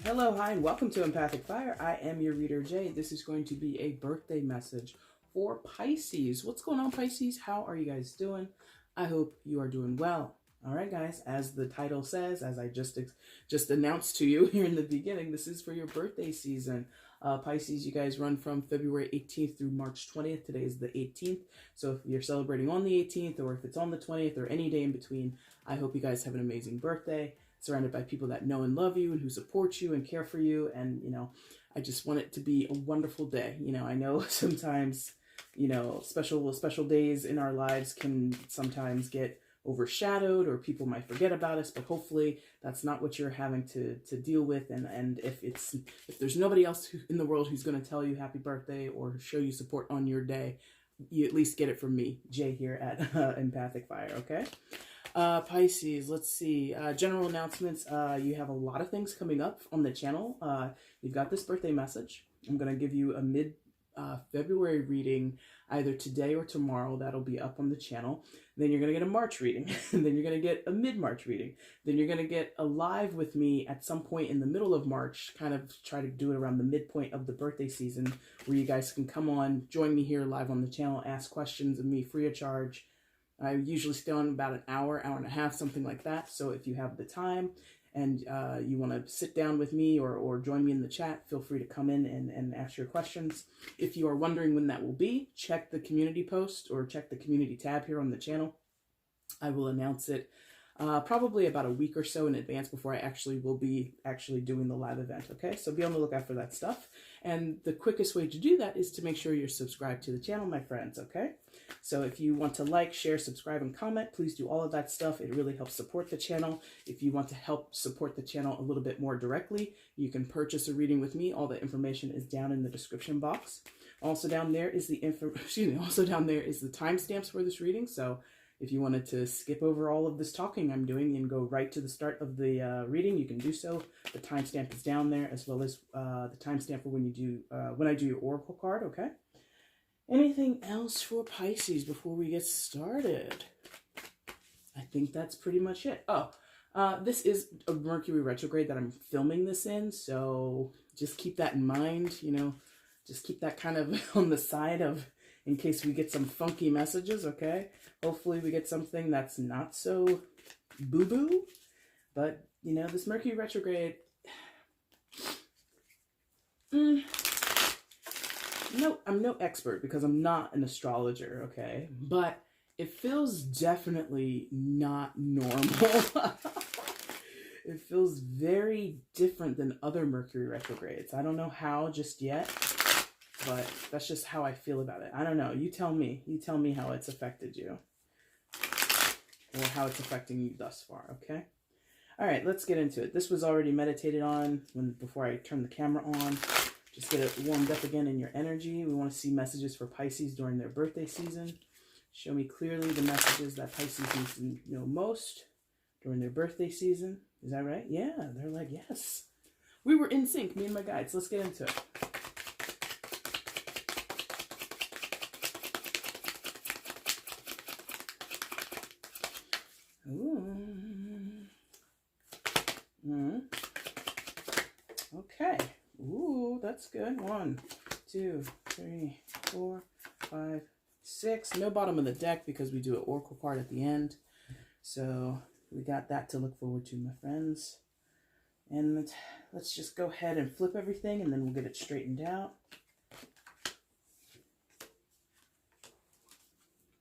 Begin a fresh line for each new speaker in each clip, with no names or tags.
Hello, hi, and welcome to EmpathicFire. I am your reader, Jay. This is going to be a birthday message for Pisces. What's going on, Pisces? How are you guys doing? I hope you are doing well. All right, guys, as the title says, as I just announced to you here in the beginning, this is for your birthday season. Pisces, you guys run from February 18th through March 20th. Today is the 18th. So if you're celebrating on the 18th or if it's on the 20th or any day in between, I hope you guys have an amazing birthday, surrounded by people that know and love you and who support you and care for you. And, I just want it to be a wonderful day. I know sometimes, special days in our lives can sometimes get overshadowed or people might forget about us, but hopefully that's not what you're having to deal with. And if there's nobody else in the world who's going to tell you happy birthday or show you support on your day, you at least get it from me, Jay, here at EmpathicFire, okay? Pisces, let's see. General announcements. You have a lot of things coming up on the channel. You've got this birthday message. I'm going to give you a mid-February reading either today or tomorrow. That'll be up on the channel. Then you're going to get a March reading. And then you're going to get a mid-March reading. Then you're going to get a live with me at some point in the middle of March. Kind of try to do it around the midpoint of the birthday season where you guys can come on, join me here live on the channel, ask questions of me free of charge. I usually stay on about an hour and a half, something like that. So if you have the time and you want to sit down with me or join me in the chat, feel free to come in and ask your questions. If you are wondering when that will be, check the community post or check the community tab here on the channel. I will announce it probably about a week or so in advance before I will be doing the live event, okay? So be on the lookout for that stuff. And the quickest way to do that is to make sure you're subscribed to the channel, my friends, okay? So if you want to like, share, subscribe, and comment, please do all of that stuff. It really helps support the channel. If you want to help support the channel a little bit more directly, you can purchase a reading with me. All the information is down in the description box. Also down there is the timestamps for this reading. So if you wanted to skip over all of this talking I'm doing and go right to the start of the reading, you can do so. The timestamp is down there, as well as the timestamp for when I do your oracle card, okay? Anything else for Pisces before we get started? I think that's pretty much it. This is a Mercury retrograde that I'm filming this in, so just keep that in mind, just keep that kind of on the side of, in case we get some funky messages, okay? Hopefully we get something that's not so boo-boo, but, this Mercury retrograde, no, I'm no expert because I'm not an astrologer, okay? But it feels definitely not normal. It feels very different than other Mercury retrogrades. I don't know how just yet, but that's just how I feel about it. I don't know. You tell me. You tell me how it's affected you or how it's affecting you thus far, okay? All right, let's get into it. This was already meditated on before I turned the camera on. Just get it warmed up again in your energy. We want to see messages for Pisces during their birthday season. Show me clearly the messages that Pisces needs to know most during their birthday season. Is that right? Yeah, they're like, yes. We were in sync, me and my guides. Let's get into it. Okay. Ooh, that's good. 1, 2, 3, 4, 5, 6. No bottom of the deck because we do an oracle card at the end. So we got that to look forward to, my friends. And let's just go ahead and flip everything and then we'll get it straightened out.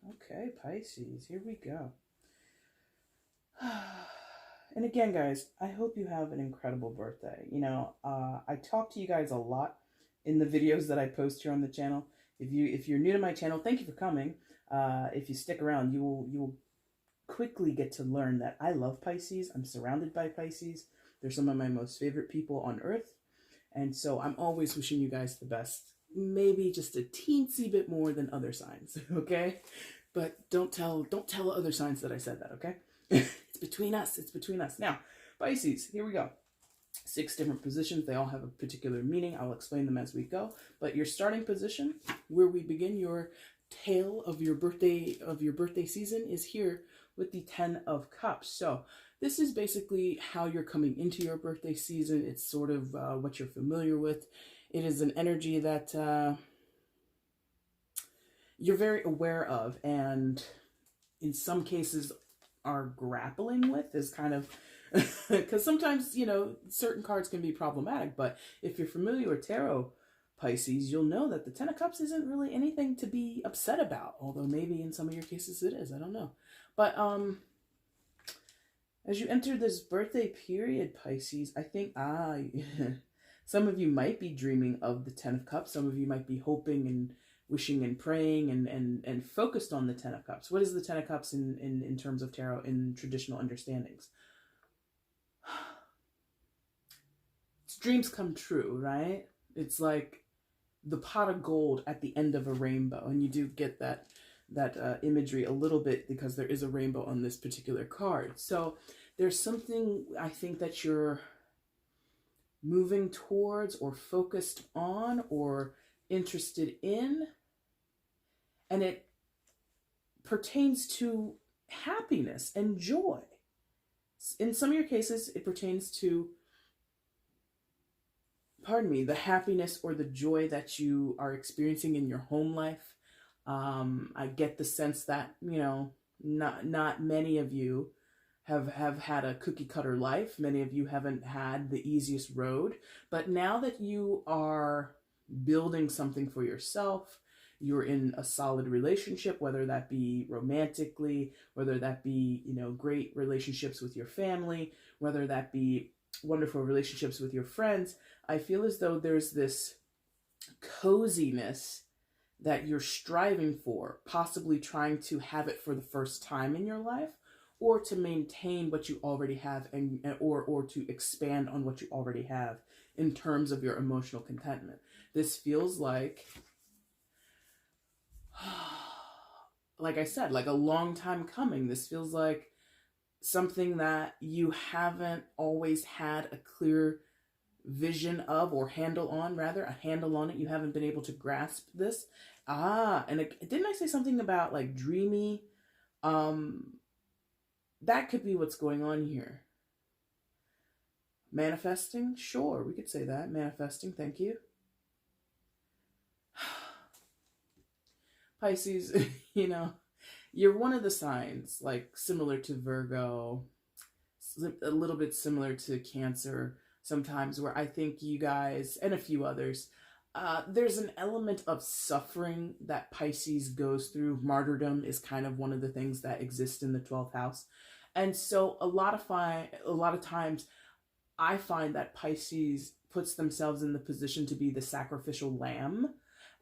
Okay, Pisces, here we go. And again, guys, I hope you have an incredible birthday. I talk to you guys a lot in the videos that I post here on the channel. If you're new to my channel, thank you for coming. If you stick around, you will quickly get to learn that I love Pisces. I'm surrounded by Pisces. They're some of my most favorite people on earth. And so I'm always wishing you guys the best. Maybe just a teensy bit more than other signs, okay? But don't tell other signs that I said that, okay? It's between us. It's between us. Now, Pisces, here we go. 6 different positions. They all have a particular meaning. I'll explain them as we go. But your starting position, where we begin your tale of your birthday season is here with the 10 of Cups. So this is basically how you're coming into your birthday season. It's sort of what you're familiar with. It is an energy that you're very aware of, and in some cases are grappling with, is kind of because sometimes, you know, certain cards can be problematic. But if you're familiar with tarot, Pisces, you'll know that the 10 of Cups isn't really anything to be upset about, although maybe in some of your cases it is. I don't know. But as you enter this birthday period, Pisces, I think some of you might be dreaming of the 10 of Cups. Some of you might be hoping and wishing and praying and focused on the 10 of Cups. What is the 10 of Cups in terms of tarot in traditional understandings? It's dreams come true, right? It's like the pot of gold at the end of a rainbow, and you do get that imagery a little bit because there is a rainbow on this particular card. So there's something, I think, that you're moving towards or focused on or interested in, and it pertains to happiness and joy. In some of your cases, it pertains to, the happiness or the joy that you are experiencing in your home life. I get the sense that, you know, not many of you have had a cookie cutter life. Many of you haven't had the easiest road. But now that you are building something for yourself, you're in a solid relationship, whether that be romantically, whether that be, you know, great relationships with your family, whether that be wonderful relationships with your friends, I feel as though there's this coziness that you're striving for, possibly trying to have it for the first time in your life, or to maintain what you already have, or to expand on what you already have in terms of your emotional contentment. This feels like I said, like a long time coming. This feels like something that you haven't always had a clear vision of, or handle on, rather, a handle on it. You haven't been able to grasp this. And didn't I say something about like dreamy? That could be what's going on here. Manifesting? Sure, we could say that. Manifesting, thank you. Pisces, you know, you're one of the signs, like similar to Virgo, a little bit similar to Cancer sometimes, where I think you guys, and a few others, there's an element of suffering that Pisces goes through. Martyrdom is kind of one of the things that exist in the 12th house. And so a lot of times I find that Pisces puts themselves in the position to be the sacrificial lamb.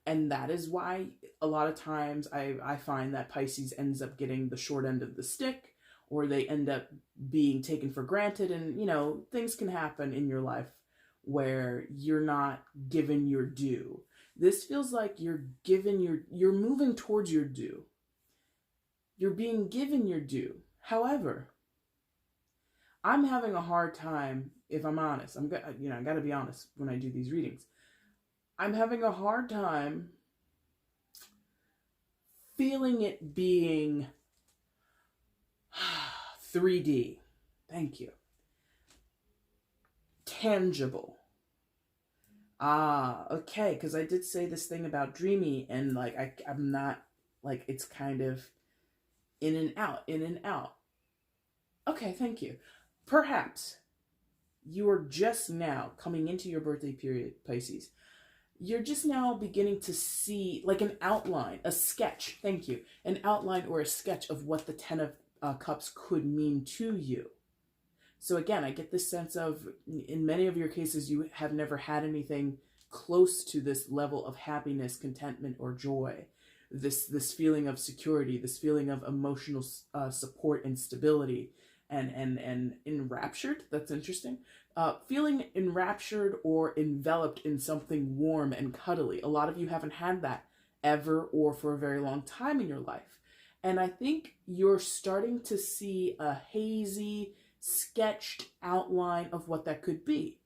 And that is why a lot of times I find that Pisces ends up getting the short end of the stick, or they end up being taken for granted. And, you know, things can happen in your life where you're not given your due. This feels like you're moving towards your due. You're being given your due. However, I'm having a hard time, if I'm honest. I got to be honest when I do these readings. I'm having a hard time feeling it being 3D. Thank you. Tangible. Okay, because I did say this thing about dreamy, and like I'm not, like, it's kind of in and out, in and out. Okay, thank you. Perhaps you are just now coming into your birthday period, Pisces. You're just now beginning to see like an outline, a sketch, thank you, an outline or a sketch of what the 10 of Cups could mean to you. So again, I get this sense of, in many of your cases, you have never had anything close to this level of happiness, contentment, or joy. This feeling of security, this feeling of emotional support and stability, and enraptured. That's interesting. Feeling enraptured or enveloped in something warm and cuddly. A lot of you haven't had that ever or for a very long time in your life. And I think you're starting to see a hazy, sketched outline of what that could be.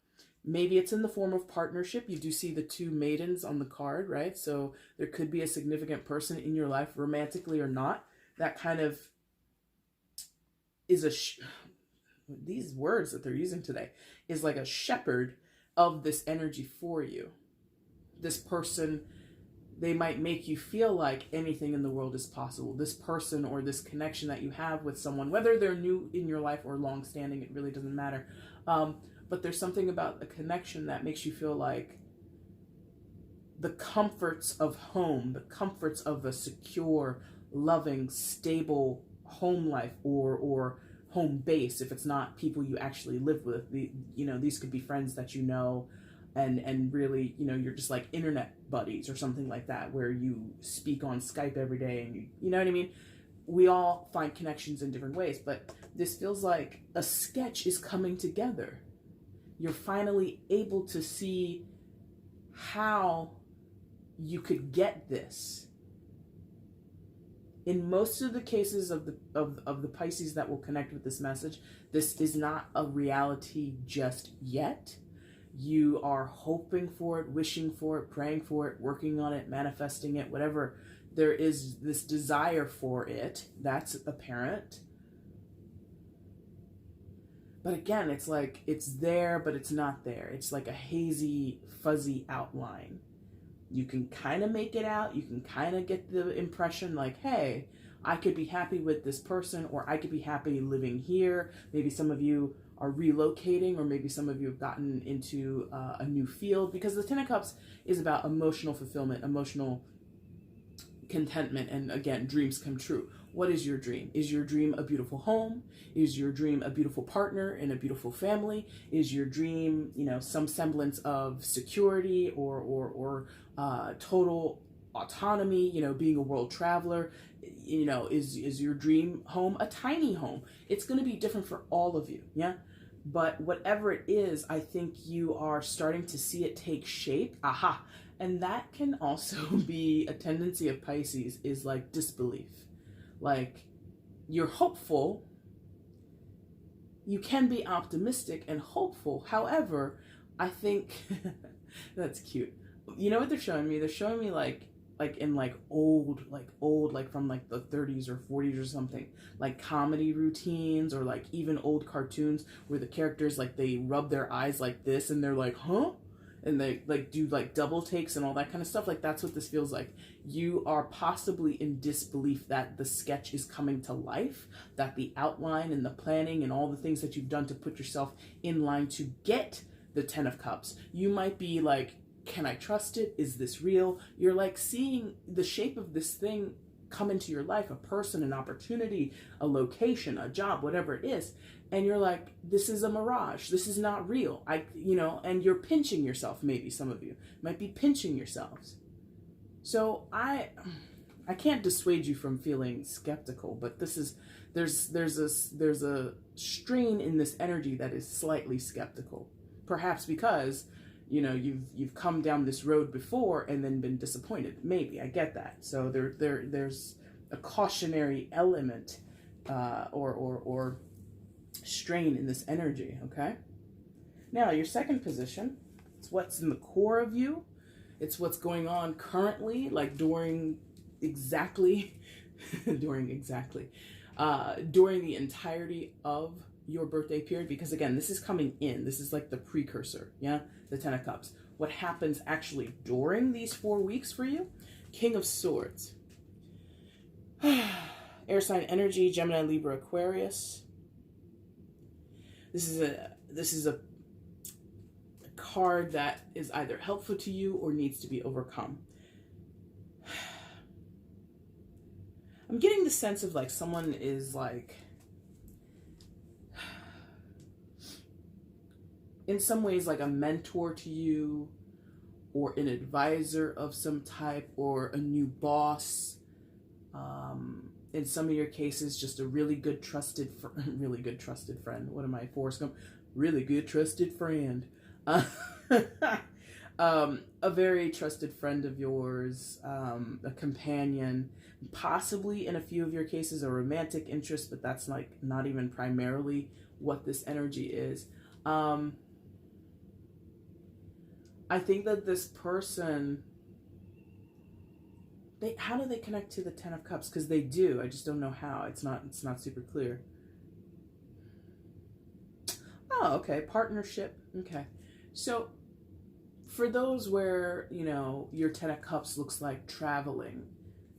Maybe it's in the form of partnership. You do see the two maidens on the card, right? So there could be a significant person in your life, romantically or not, that kind of is these words that they're using today is like a shepherd of this energy for you. This person, they might make you feel like anything in the world is possible. This person or this connection that you have with someone, whether they're new in your life or long-standing, it really doesn't matter. But there's something about a connection that makes you feel like the comforts of home, the comforts of a secure, loving, stable home life or home base. If it's not people you actually live with, these could be friends that you know, and really, you're just like internet buddies or something like that, where you speak on Skype every day, and you know what I mean? We all find connections in different ways, but this feels like a sketch is coming together. You're finally able to see how you could get this. In most of the cases of the Pisces that will connect with this message, this is not a reality just yet. You are hoping for it, wishing for it, praying for it, working on it, manifesting it, whatever. There is this desire for it. That's apparent. But again, it's like it's there, but it's not there. It's like a hazy, fuzzy outline. You can kind of make it out. You can kind of get the impression like, hey, I could be happy with this person, or I could be happy living here. Maybe some of you are relocating, or maybe some of you have gotten into a new field, because the Ten of Cups is about emotional fulfillment, emotional contentment, and again, dreams come true. What is your dream? Is your dream a beautiful home? Is your dream a beautiful partner and a beautiful family? Is your dream, some semblance of security or total autonomy, being a world traveler? Is your dream home a tiny home? It's going to be different for all of you, yeah? But whatever it is, I think you are starting to see it take shape. Aha! And that can also be a tendency of Pisces, is like disbelief. Like, you're hopeful, you can be optimistic and hopeful. However, I think that's cute. You know what they're showing me? They're showing me like old, from like the 30s or 40s or something, like comedy routines, or like even old cartoons where the characters, like, they rub their eyes like this and they're like, huh? And they like do like double takes and all that kind of stuff. Like, that's what this feels like. You are possibly in disbelief that the sketch is coming to life, that the outline and the planning and all the things that you've done to put yourself in line to get the Ten of Cups. You might be like, can I trust it? Is this real? You're like seeing the shape of this thing come into your life, a person, an opportunity, a location, a job, whatever it is. And you're like, this is a mirage. This is not real. And you're pinching yourself. Maybe some of you might be pinching yourselves. So I can't dissuade you from feeling skeptical, but there's a strain in this energy that is slightly skeptical. Perhaps because, you've come down this road before and then been disappointed. Maybe, I get that. So there's a cautionary element or strain in this energy, okay? Now, your second position, it's what's in the core of you. It's what's going on currently, like during the entirety of your birthday period, because again, this is coming in. This is like the precursor, yeah? The Ten of Cups. What happens actually during these 4 weeks for you? King of Swords. Air sign energy, Gemini, Libra, Aquarius. This is a card that is either helpful to you or needs to be overcome. I'm getting the sense of like someone is like, in some ways, like a mentor to you, or an advisor of some type, or a new boss. In some of your cases, just a really good trusted friend. What am I, Forrest Gump? Really good trusted friend. A very trusted friend of yours, a companion, possibly in a few of your cases a romantic interest, but that's like not even primarily what this energy is. I think that this person, how do they connect to the Ten of Cups? Because they do. I just don't know how. It's not super clear. Oh, okay. Partnership. Okay. So for those where, you know, your Ten of Cups looks like traveling,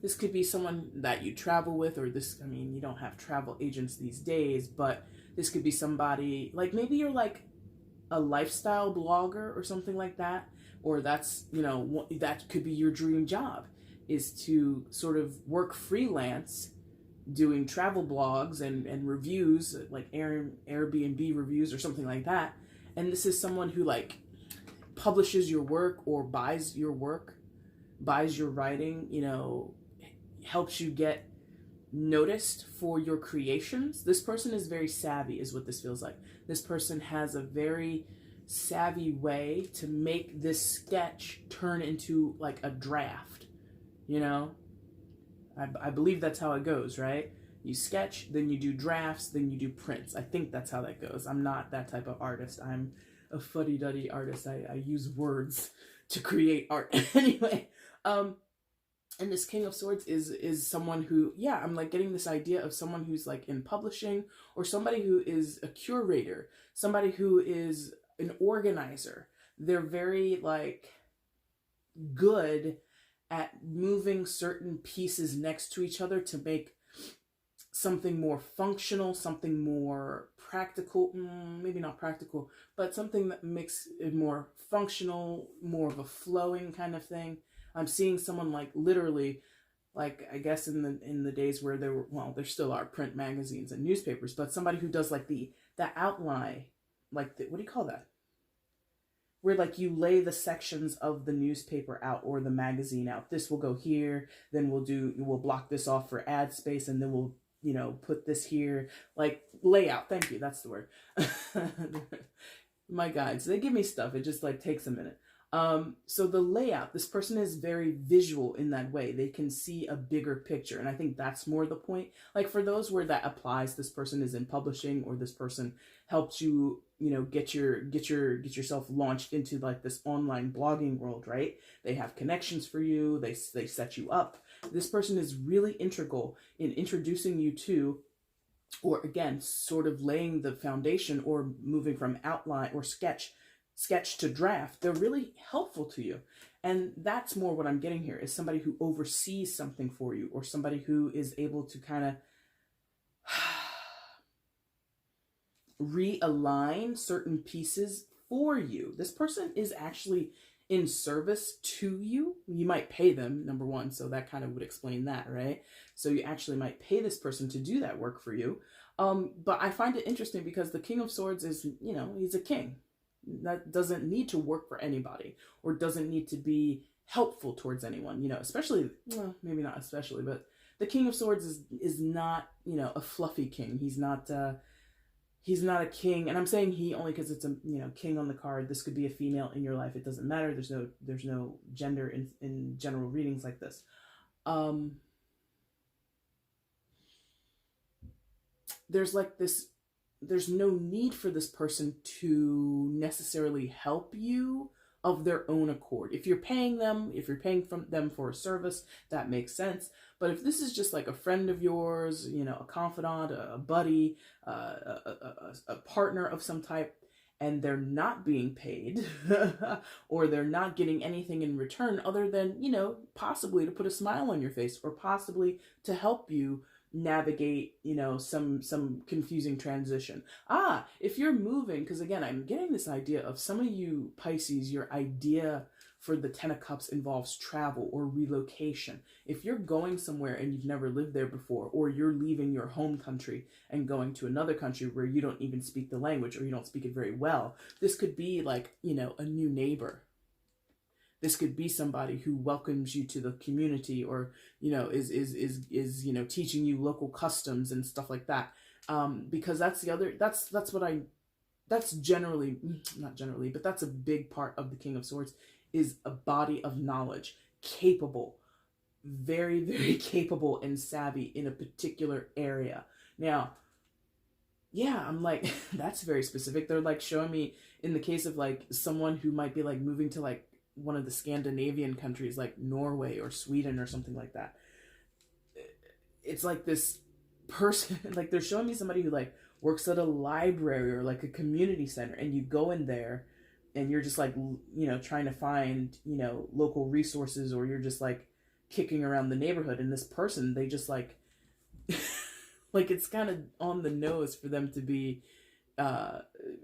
this could be someone that you travel with, or this, I mean, you don't have travel agents these days, but this could be somebody, like maybe you're like a lifestyle blogger or something like that, or that's, you know, that could be your dream job, is to sort of work freelance doing travel blogs and reviews, like Airbnb reviews or something like that. And this is someone who like publishes your work or buys your work, buys your writing, you know, helps you get noticed for your creations. This person is very savvy, is what this feels like. This person has a very savvy way to make this sketch turn into like a draft, you know? I believe that's how it goes, right? You sketch, then you do drafts, then you do prints. I think that's how that goes. I'm not that type of artist. I'm a fuddy-duddy artist. I use words to create art. Anyway, and this King of Swords is someone who, yeah, I'm like getting this idea of someone who's like in publishing, or somebody who is a curator, somebody who is an organizer. They're very like good at moving certain pieces next to each other to make something more functional, something more practical, maybe not practical, but something that makes it more functional, more of a flowing kind of thing. I'm seeing someone like literally, like I guess in the days where there were, well, there still are print magazines and newspapers, but somebody who does like the outline, like what do you call that? Where like you lay the sections of the newspaper out or the magazine out. This will go here, then we'll block this off for ad space, and then we'll, you know, put this here, like layout. Thank you, that's the word. My guides, they give me stuff. It just like takes a minute. So the layout, this person is very visual in that way. They can see a bigger picture. And I think that's more the point. Like for those where that applies, this person is in publishing, or this person helps you, you know, get yourself launched into like this online blogging world, right? They have connections for you. They set you up. This person is really integral in introducing you to, or again, sort of laying the foundation, or moving from outline or sketch to draft. They're really helpful to you. And that's more what I'm getting here, is somebody who oversees something for you, or somebody who is able to kind of realign certain pieces for you. This person is actually in service to you. You might pay them, number one, so that kind of would explain that, right? So you actually might pay this person to do that work for you. But I find it interesting because the King of Swords is, you know, he's a king. That doesn't need to work for anybody, or doesn't need to be helpful towards anyone, you know, especially, well, maybe not especially, but the King of Swords is not, you know, a fluffy king. He's not a king, and I'm saying he only because it's a, you know, king on the card. This could be a female in your life. It doesn't matter. There's no gender in general readings like this. There's like this, there's no need for this person to necessarily help you of their own accord. If you're paying them, if you're paying from them for a service, that makes sense. But if this is just like a friend of yours, you know, a confidant, a buddy, a partner of some type, and they're not being paid or they're not getting anything in return other than, you know, possibly to put a smile on your face, or possibly to help you navigate, you know, some confusing transition. If you're moving, because again, I'm getting this idea of some of you Pisces, your idea for the Ten of Cups involves travel or relocation. If you're going somewhere and you've never lived there before, or you're leaving your home country and going to another country where you don't even speak the language, or you don't speak it very well, this could be like, you know, a new neighbor. This could be somebody who welcomes you to the community, or, you know, is you know, teaching you local customs and stuff like that. Because that's the other, that's generally, not generally, but that's a big part of the King of Swords, is a body of knowledge, capable, very, very capable and savvy in a particular area. Now, yeah, I'm like, that's very specific. They're like showing me in the case of like someone who might be like moving to like one of the Scandinavian countries like Norway or Sweden or something like that. It's like this person, like they're showing me somebody who like works at a library or like a community center, and you go in there and you're just like, trying to find, local resources, or you're just like kicking around the neighborhood, and this person, they just like, like it's kind of on the nose for them to be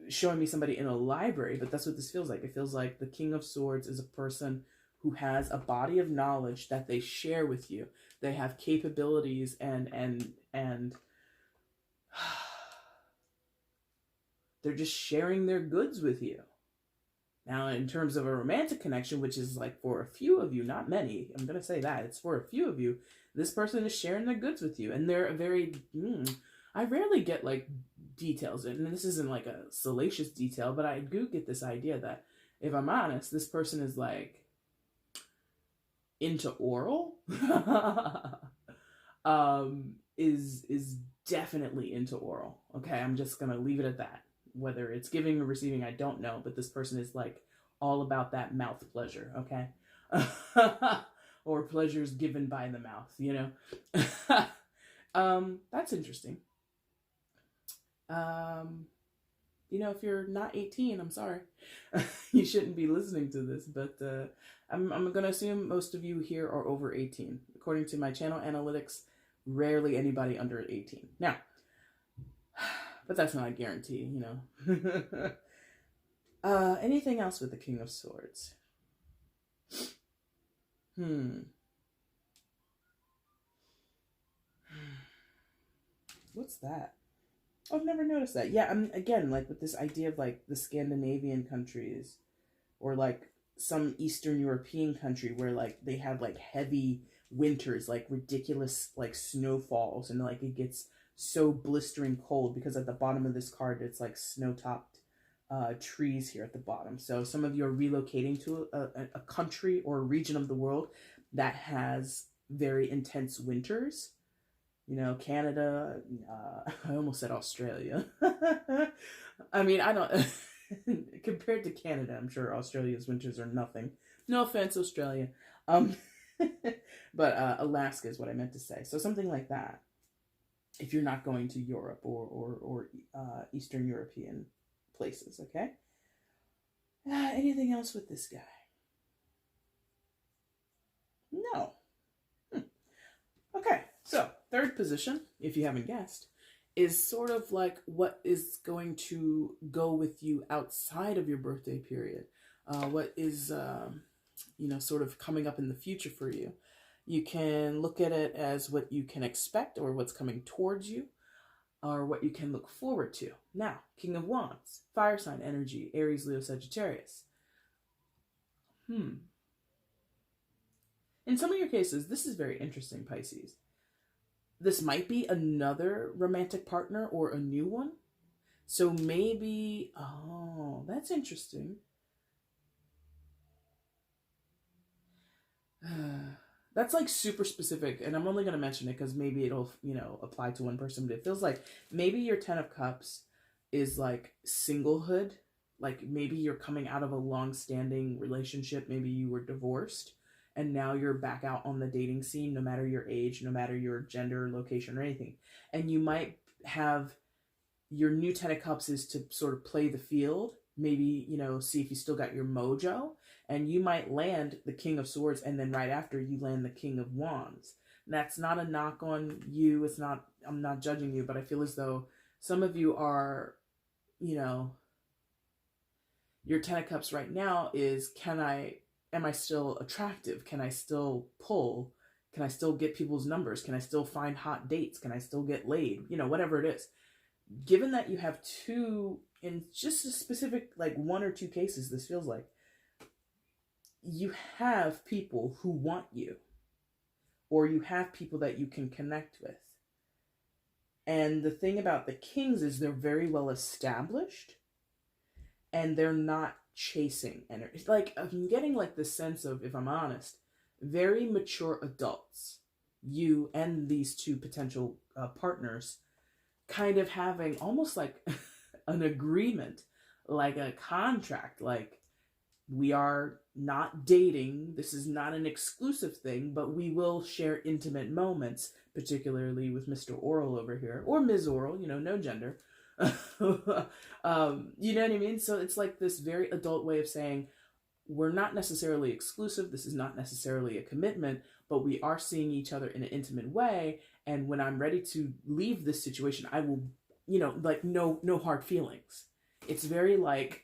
showing me somebody in a library, but that's what this feels like. It feels like the King of Swords is a person who has a body of knowledge that they share with you. They have capabilities and they're just sharing their goods with you. Now, in terms of a romantic connection, which is like for a few of you, not many, I'm going to say that, it's for a few of you, this person is sharing their goods with you. And they're a very, I rarely get like details, and this isn't like a salacious detail, but I do get this idea that, if I'm honest, this person is like into oral, is definitely into oral. Okay, I'm just going to leave it at that. Whether it's giving or receiving, I don't know, but this person is like all about that mouth pleasure, okay? Or pleasures given by the mouth, That's interesting. If you're not 18, I'm sorry. You shouldn't be listening to this, but I'm going to assume most of you here are over 18. According to my channel analytics, rarely anybody under 18. Now, but that's not a guarantee, Anything else with the King of Swords? What's that? I've never noticed that. Yeah, again, like with this idea of like the Scandinavian countries, or like some Eastern European country where like they have like heavy winters, like ridiculous like snowfalls, and like it gets so blistering cold because at the bottom of this card it's like snow-topped trees here at the bottom. So some of you are relocating to a country or a region of the world that has very intense winters. Canada, I almost said Australia. I mean, I don't, compared to Canada, I'm sure Australia's winters are nothing. No offense, Australia. But Alaska is what I meant to say. So something like that. If you're not going to Europe or Eastern European places, okay? Anything else with this guy? No. Okay, so third position, if you haven't guessed, is sort of like what is going to go with you outside of your birthday period. What is, sort of coming up in the future for you. You can look at it as what you can expect, or what's coming towards you, or what you can look forward to. Now, King of Wands, fire sign energy, Aries, Leo, Sagittarius. In some of your cases, this is very interesting, Pisces. This might be another romantic partner or a new one. So maybe, oh, that's interesting. That's like super specific, and I'm only going to mention it because maybe it'll, apply to one person, but it feels like maybe your 10 of Cups is like singlehood. Like maybe you're coming out of a long-standing relationship. Maybe you were divorced, and now you're back out on the dating scene, no matter your age, no matter your gender, location, or anything. And you might have your new 10 of Cups is to sort of play the field, maybe, see if you still got your mojo, and you might land the King of Swords, and then right after you land the King of Wands. And that's not a knock on you. It's not, I'm not judging you, but I feel as though some of you are, your 10 of Cups right now is, am I still attractive? Can I still pull? Can I still get people's numbers? Can I still find hot dates? Can I still get laid? Whatever it is. Given that you have two, in just a specific, like one or two cases, this feels like, you have people who want you, or you have people that you can connect with. And the thing about the Kings is they're very well established, and they're not chasing energy. Like, I'm getting like the sense of, if I'm honest, very mature adults, you and these two potential partners, kind of having almost like an agreement, like a contract, like we are not dating. This is not an exclusive thing, but we will share intimate moments, particularly with Mr. Oral over here, or Ms. Oral, no gender. You know what I mean? So it's like this very adult way of saying, we're not necessarily exclusive. This is not necessarily a commitment, but we are seeing each other in an intimate way. And when I'm ready to leave this situation, I will, like no hard feelings. It's very like,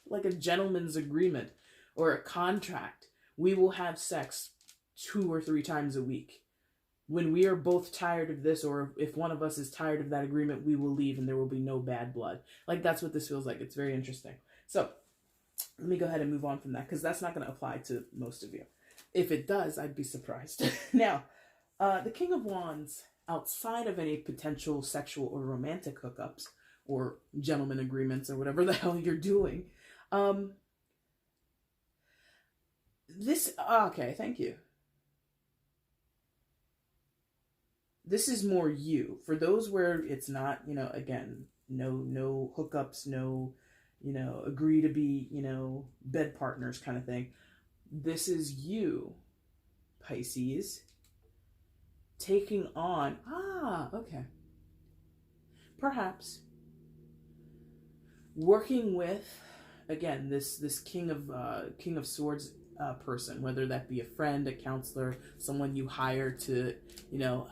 like a gentleman's agreement or a contract. We will have sex 2 or 3 times a week. When we are both tired of this, or if one of us is tired of that agreement, we will leave and there will be no bad blood. Like, that's what this feels like. It's very interesting. So let me go ahead and move on from that, because that's not going to apply to most of you. If it does, I'd be surprised. Now, the King of Wands, outside of any potential sexual or romantic hookups or gentleman agreements or whatever the hell you're doing, okay, thank you. This is more you. For those where it's not, again, no hookups, no, agree to be, bed partners kind of thing. This is you, Pisces, taking on, okay, perhaps working with, again, this King of Swords person, whether that be a friend, a counselor, someone you hire to,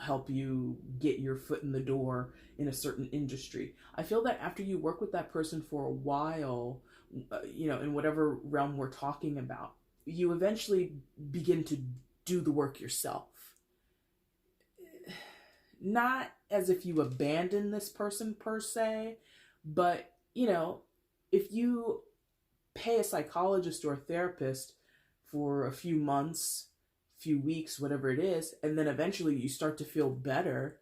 help you get your foot in the door in a certain industry. I feel that after you work with that person for a while, in whatever realm we're talking about, you eventually begin to do the work yourself. Not as if you abandon this person per se, but, if you pay a psychologist or a therapist for a few months, few weeks, whatever it is, and then eventually you start to feel better,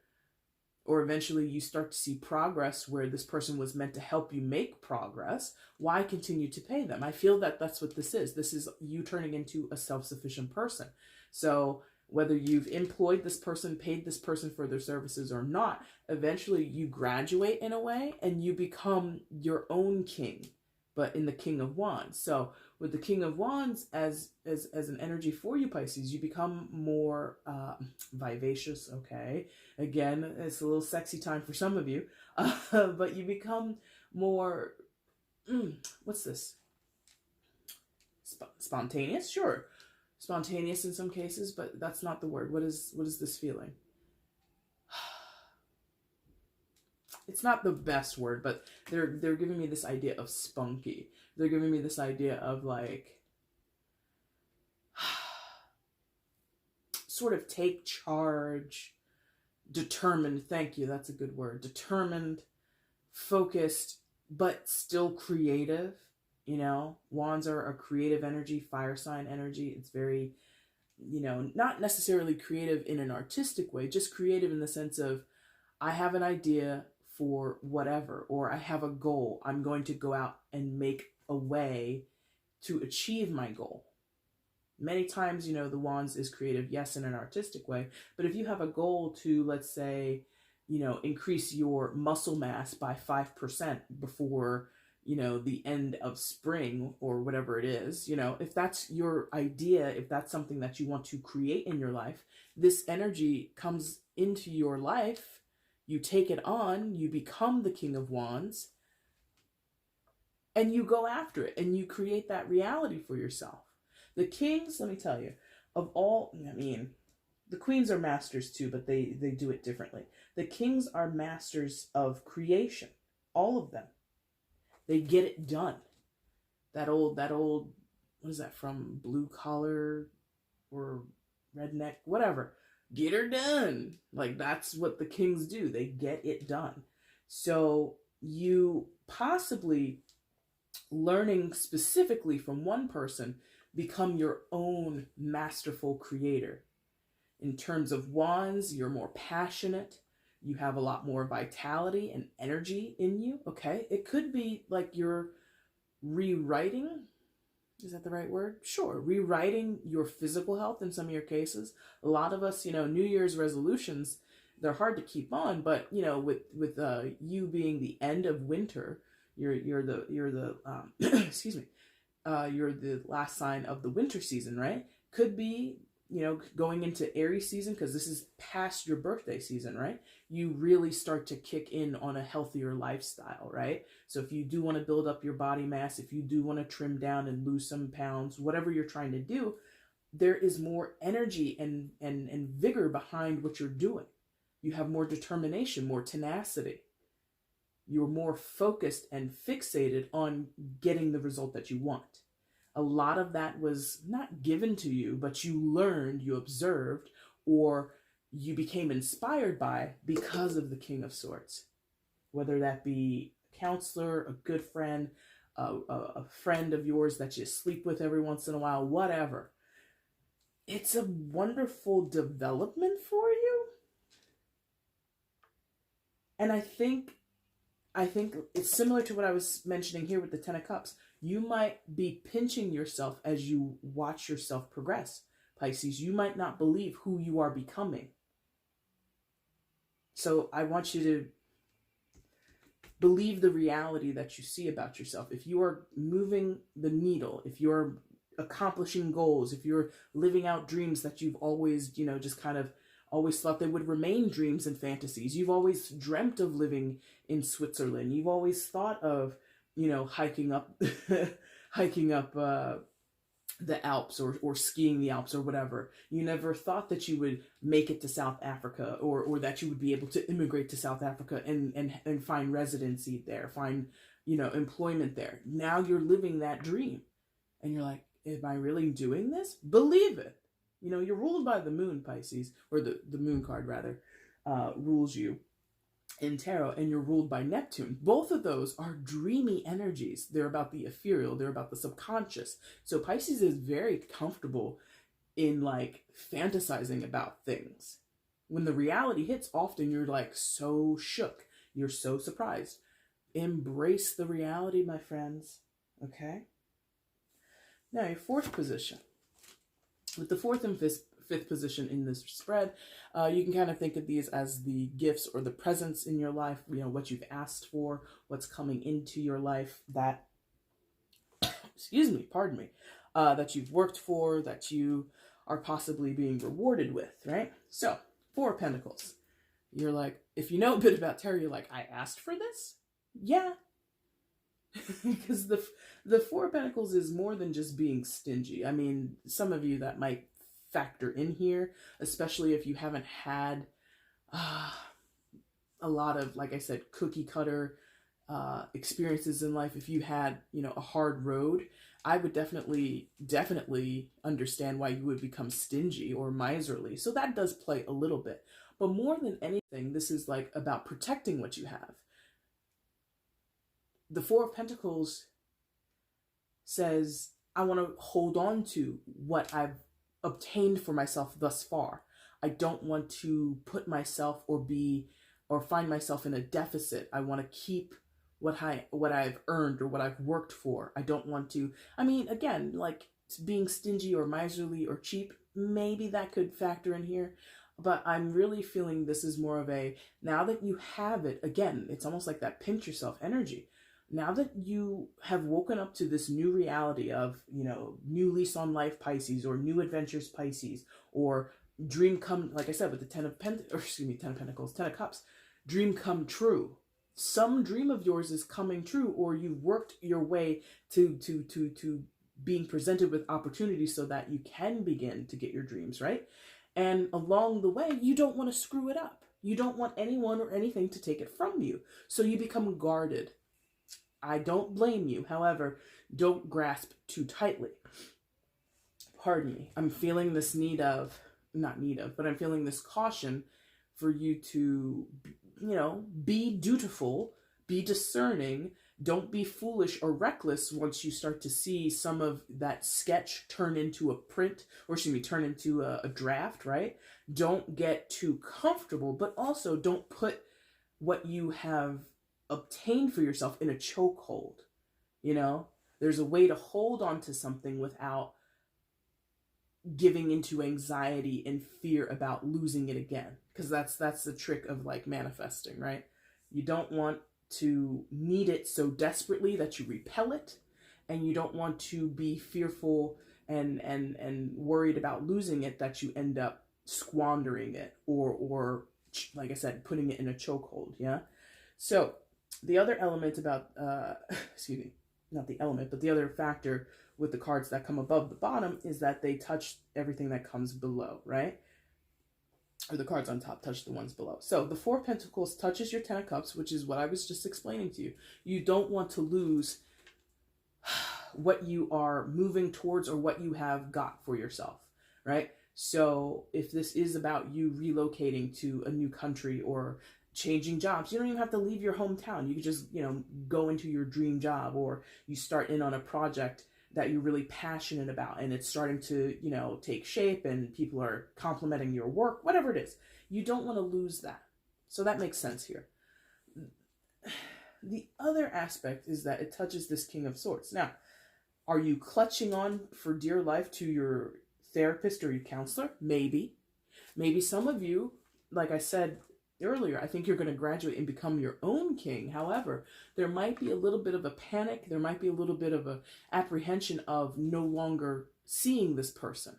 or eventually you start to see progress where this person was meant to help you make progress, why continue to pay them? I feel that that's what this is. This is you turning into a self-sufficient person. So whether you've employed this person, paid this person for their services or not, eventually you graduate in a way and you become your own king, but in the King of Wands. So with the King of Wands as an energy for you, Pisces, you become more vivacious, okay? Again, it's a little sexy time for some of you, but you become more, what's this? Spontaneous? Sure. Spontaneous in some cases, but that's not the word. What is this feeling? It's not the best word, but they're giving me this idea of spunky. They're giving me this idea of like sort of take charge, determined. Thank you. That's a good word. Determined, focused, but still creative. Wands are a creative energy, fire sign energy. It's very, not necessarily creative in an artistic way, just creative in the sense of, I have an idea for whatever, or I have a goal. I'm going to go out and make a way to achieve my goal. Many times, the Wands is creative, yes, in an artistic way, but if you have a goal to, let's say, increase your muscle mass by 5% before, the end of spring or whatever it is, if that's your idea, if that's something that you want to create in your life, this energy comes into your life. You take it on, you become the King of Wands, and you go after it, and you create that reality for yourself. The kings, let me tell you, the queens are masters too, but they do it differently. The kings are masters of creation, all of them. They get it done. That old, what is that from? Blue Collar or Redneck, whatever. Get her done. Like, that's what the kings do. They get it done. So you possibly, learning specifically from one person, become your own masterful creator. In terms of wands, you're more passionate. You have a lot more vitality and energy in you. Okay. It could be like you're rewriting. Is that the right word? Sure. Rewriting your physical health in some of your cases. A lot of us, New Year's resolutions, they're hard to keep on. But you know, with you being the end of winter, you're the excuse me, you're the last sign of the winter season, right? Could be, you know, going into Aries season, because this is past your birthday season, right? You really start to kick in on a healthier lifestyle, right? So if you do want to build up your body mass, if you do want to trim down and lose some pounds, whatever you're trying to do, there is more energy and vigor behind what you're doing. You have more determination, more tenacity. You're more focused and fixated on getting the result that you want. A lot of that was not given to you, but you learned, you observed, or you became inspired by because of the King of Swords. Whether that be a counselor, a good friend, a friend of yours that you sleep with every once in a while, whatever. It's a wonderful development for you. And I think it's similar to what I was mentioning here with the Ten of Cups. You might be pinching yourself as you watch yourself progress, Pisces. You might not believe who you are becoming. So I want you to believe the reality that you see about yourself. If you are moving the needle, if you're accomplishing goals, if you're living out dreams that you've always, you know, just kind of always thought they would remain dreams and fantasies. You've always dreamt of living in Switzerland. You've always thought of, you know, hiking up the Alps or skiing the Alps or whatever. You never thought that you would make it to South Africa or that you would be able to immigrate to South Africa and find residency there, find, you know, employment there. Now you're living that dream. And you're like, am I really doing this? Believe it. You know, you're ruled by the moon, Pisces, or the moon card rather, rules you in tarot, and you're ruled by Neptune. Both of those are dreamy energies. They're about the ethereal. They're about the subconscious. So Pisces is very comfortable in like fantasizing about things. When the reality hits, often you're like so shook. You're so surprised. Embrace the reality, my friends. Okay? Now, your fourth position. With the fourth and fifth position in this spread, you can kind of think of these as the gifts or the presents in your life, you know, what you've asked for, what's coming into your life that, excuse me, pardon me, that you've worked for, that you are possibly being rewarded with, right? So, Four of Pentacles. You're like, if you know a bit about tarot, you're like, I asked for this? Yeah. Because the Four of Pentacles is more than just being stingy. I mean, some of you that might factor in here, especially if you haven't had a lot of, like I said, cookie cutter experiences in life. If you had, you know, a hard road, I would definitely understand why you would become stingy or miserly. So that does play a little bit. But more than anything, this is like about protecting what you have. The Four of Pentacles says, I want to hold on to what I've obtained for myself thus far. I don't want to put myself or find myself in a deficit. I want to keep what I've earned or what I've worked for. I don't want to, I mean, again, like being stingy or miserly or cheap, maybe that could factor in here. But I'm really feeling this is more of a, now that you have it, again, it's almost like that pinch yourself energy. Now that you have woken up to this new reality of, you know, new lease on life, Pisces, or new adventures, Pisces, or dream come, like I said, with the Ten of Pentacles, Ten of Cups, dream come true. Some dream of yours is coming true, or you've worked your way to being presented with opportunities so that you can begin to get your dreams, right? And along the way, you don't want to screw it up. You don't want anyone or anything to take it from you. So you become guarded. I don't blame you. However, don't grasp too tightly. Pardon me. I'm feeling this but I'm feeling this caution for you to, you know, be dutiful, be discerning. Don't be foolish or reckless once you start to see some of that sketch turn into a print, or turn into a draft, right? Don't get too comfortable, but also don't put what you have obtained for yourself in a chokehold. You know, there's a way to hold on to something without giving into anxiety and fear about losing it again. Because that's the trick of like manifesting, right? You don't want to need it so desperately that you repel it, and you don't want to be fearful and worried about losing it that you end up squandering it, or like I said, putting it in a chokehold. Yeah. So the other element about excuse me, not the element, but the other factor with the cards that come above the bottom is that they touch everything that comes below, right? Or the cards on top touch the ones below. So the Four of Pentacles touches your Ten of Cups, which is what I was just explaining to you. You don't want to lose what you are moving towards or what you have got for yourself, right? So if this is about you relocating to a new country or changing jobs, you don't even have to leave your hometown. You can just, go into your dream job, or you start in on a project that you're really passionate about and it's starting to, take shape and people are complimenting your work, whatever it is. You don't want to lose that. So that makes sense here. The other aspect is that it touches this King of Swords. Now, are you clutching on for dear life to your therapist or your counselor? Maybe. Maybe some of you, like I said earlier, I think you're going to graduate and become your own king. However, there might be a little bit of a panic. There might be a little bit of a apprehension of no longer seeing this person.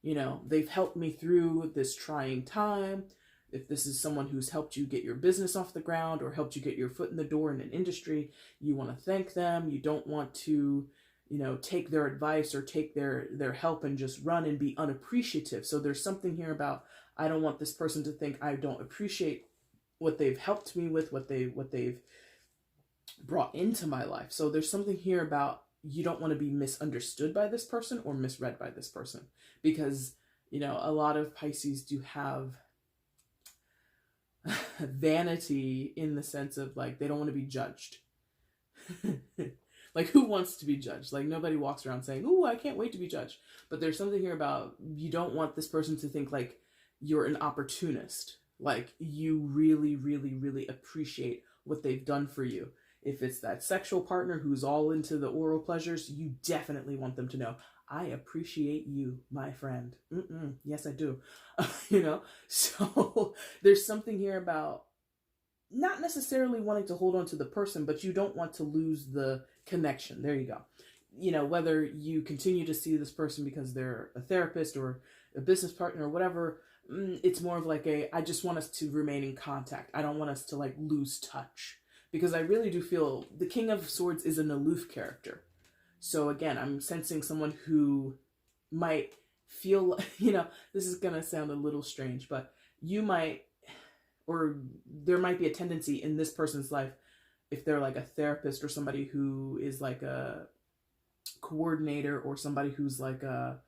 They've helped me through this trying time. If this is someone who's helped you get your business off the ground or helped you get your foot in the door in an industry, you want to thank them. You don't want to, take their advice or take their help and just run and be unappreciative. So there's something here about, I don't want this person to think I don't appreciate what they've helped me with, what they've brought into my life. So there's something here about you don't want to be misunderstood by this person or misread by this person, because, a lot of Pisces do have vanity in the sense of like, they don't want to be judged. Like, who wants to be judged? Like, nobody walks around saying, "Ooh, I can't wait to be judged." But there's something here about you don't want this person to think like you're an opportunist. Like, you really, really, really appreciate what they've done for you. If it's that sexual partner who's all into the oral pleasures, you definitely want them to know, I appreciate you, my friend. Yes, I do. So there's something here about not necessarily wanting to hold on to the person, but you don't want to lose the connection. There you go. Whether you continue to see this person because they're a therapist or a business partner or whatever, it's more of like I just want us to remain in contact. I don't want us to like lose touch, because I really do feel the King of Swords is an aloof character. So again, I'm sensing someone who might feel, this is going to sound a little strange, but you might, or there might be a tendency in this person's life, if they're like a therapist or somebody who is like a coordinator or somebody who's like a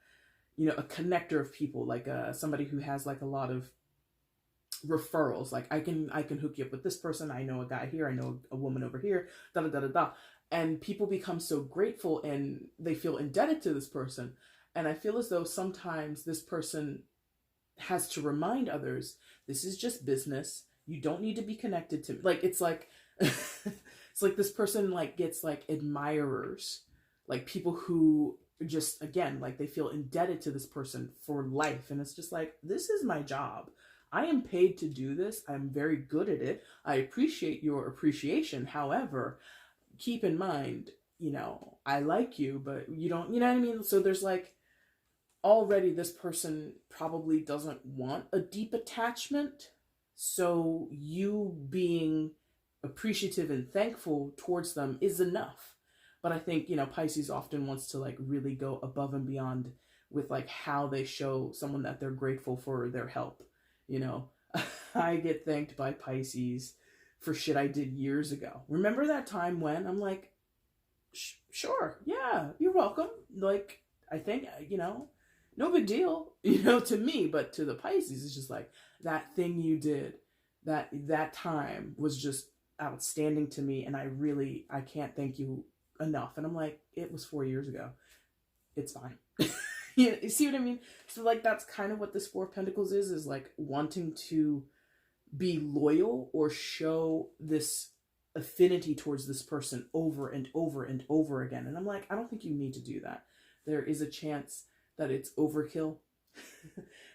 connector of people, like somebody who has like a lot of referrals. Like I can hook you up with this person. I know a guy here. I know a woman over here. Da da da da da. And people become so grateful and they feel indebted to this person. And I feel as though sometimes this person has to remind others, this is just business. You don't need to be connected to me. Like, it's like, it's like this person like gets like admirers, like people who just, again, like they feel indebted to this person for life. And it's just like, this is my job. I am paid to do this. I'm very good at it. I appreciate your appreciation. However, keep in mind, I like you, but you don't, you know what I mean? So there's like, already this person probably doesn't want a deep attachment. So you being appreciative and thankful towards them is enough. But I think, Pisces often wants to like really go above and beyond with like how they show someone that they're grateful for their help. I get thanked by Pisces for shit I did years ago. Remember that time when? I'm like, sure, yeah, you're welcome. Like, I think, no big deal, to me, but to the Pisces, it's just like, that thing you did, that time was just outstanding to me. And I can't thank you enough. And I'm like, it was 4 years ago. It's fine. You see what I mean? So like, that's kind of what this Four of Pentacles is like wanting to be loyal or show this affinity towards this person over and over and over again. And I'm like, I don't think you need to do that. There is a chance that it's overkill.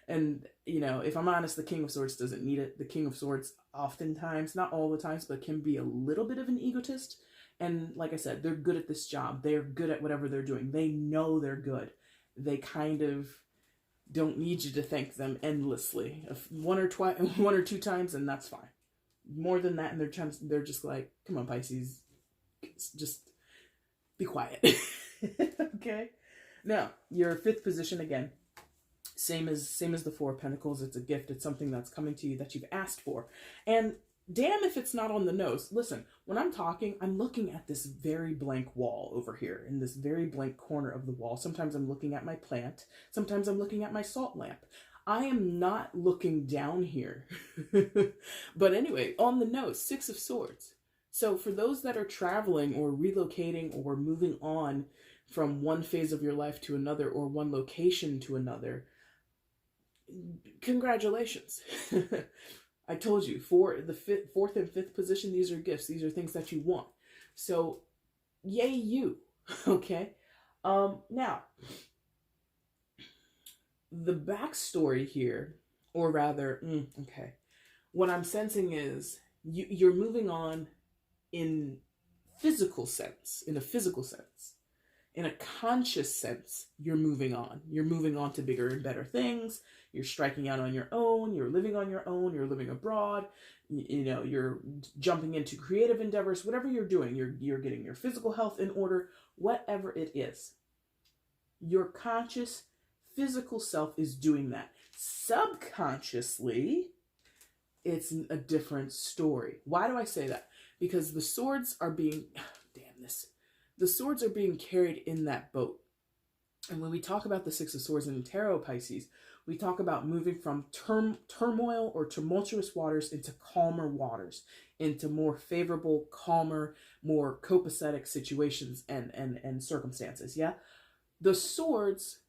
And, you know, if I'm honest, the King of Swords doesn't need it. The King of Swords oftentimes, not all the times, but can be a little bit of an egotist. And like I said, they're good at this job. They're good at whatever they're doing. They know they're good. They kind of don't need you to thank them endlessly. If one or two times, and that's fine. More than that, and they're just like, come on, Pisces, just be quiet. Okay. Now, your fifth position again. Same as the Four of Pentacles. It's a gift. It's something that's coming to you that you've asked for. And damn if it's not on the nose. Listen, when I'm talking, I'm looking at this very blank wall over here, in this very blank corner of the wall. Sometimes I'm looking at my plant. Sometimes I'm looking at my salt lamp. I am not looking down here. But anyway, on the nose, Six of Swords. So for those that are traveling or relocating or moving on from one phase of your life to another, or one location to another, congratulations. I told you, for the fourth and fifth position, these are gifts. These are things that you want. So, yay you. Okay? Now, the backstory here, or rather, okay, what I'm sensing is you're moving on in physical sense, in a physical sense. In a conscious sense, you're moving on. You're moving on to bigger and better things. You're striking out on your own. You're living on your own. You're living abroad. You know, you're jumping into creative endeavors. Whatever you're doing, you're getting your physical health in order. Whatever it is, your conscious physical self is doing that. Subconsciously, it's a different story. Why do I say that? Because the swords are being... damn this. The swords are being carried in that boat. And when we talk about the Six of Swords in Tarot, Pisces, we talk about moving from turmoil or tumultuous waters into calmer waters, into more favorable, calmer, more copacetic situations and circumstances, yeah? The swords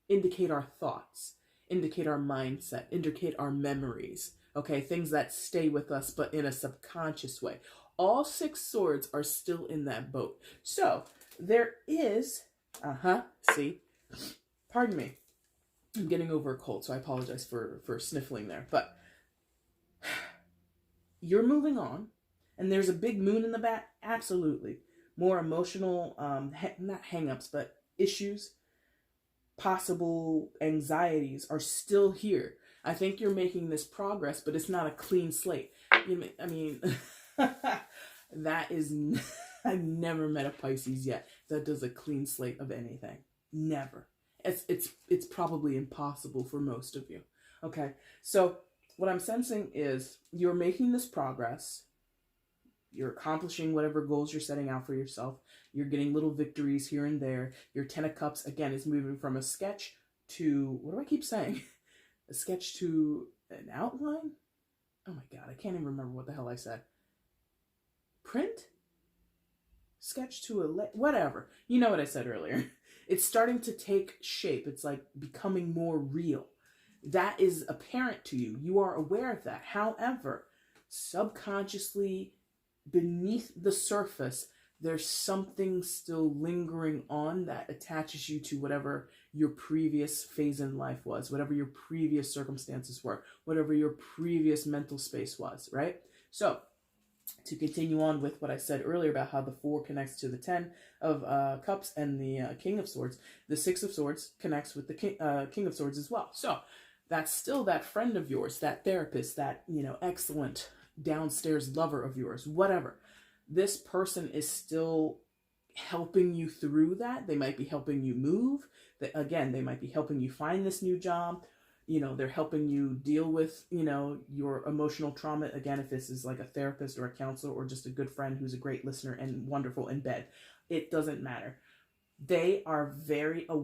indicate our thoughts, indicate our mindset, indicate our memories, okay? Things that stay with us, but in a subconscious way. All six swords are still in that boat. So there is, see, pardon me. I'm getting over a cold, so I apologize for sniffling there. But you're moving on, and there's a big moon in the back. Absolutely. More emotional, not hang-ups, but issues, possible anxieties are still here. I think you're making this progress, but it's not a clean slate. I mean... that is, I've never met a Pisces yet that does a clean slate of anything. Never. It's probably impossible for most of you. Okay, so what I'm sensing is you're making this progress. You're accomplishing whatever goals you're setting out for yourself. You're getting little victories here and there. Your Ten of Cups, again, is moving from a sketch to, what do I keep saying? A sketch to an outline? Oh my God, I can't even remember what the hell I said. Print? Sketch to a whatever. You know what I said earlier. It's starting to take shape. It's like becoming more real. That is apparent to you. You are aware of that. However, subconsciously, beneath the surface, there's something still lingering on that attaches you to whatever your previous phase in life was, whatever your previous circumstances were, whatever your previous mental space was, right? So, to continue on with what I said earlier about how the 4 connects to the 10 of Cups and the King of Swords, the 6 of Swords connects with the King of Swords as well. So that's still that friend of yours, that therapist, that, you know, excellent downstairs lover of yours, whatever. This person is still helping you through that. They might be helping you move. Again, they might be helping you find this new job. You know, they're helping you deal with, you know, your emotional trauma. Again, if this is like a therapist or a counselor or just a good friend who's a great listener and wonderful in bed, it doesn't matter. They are very, I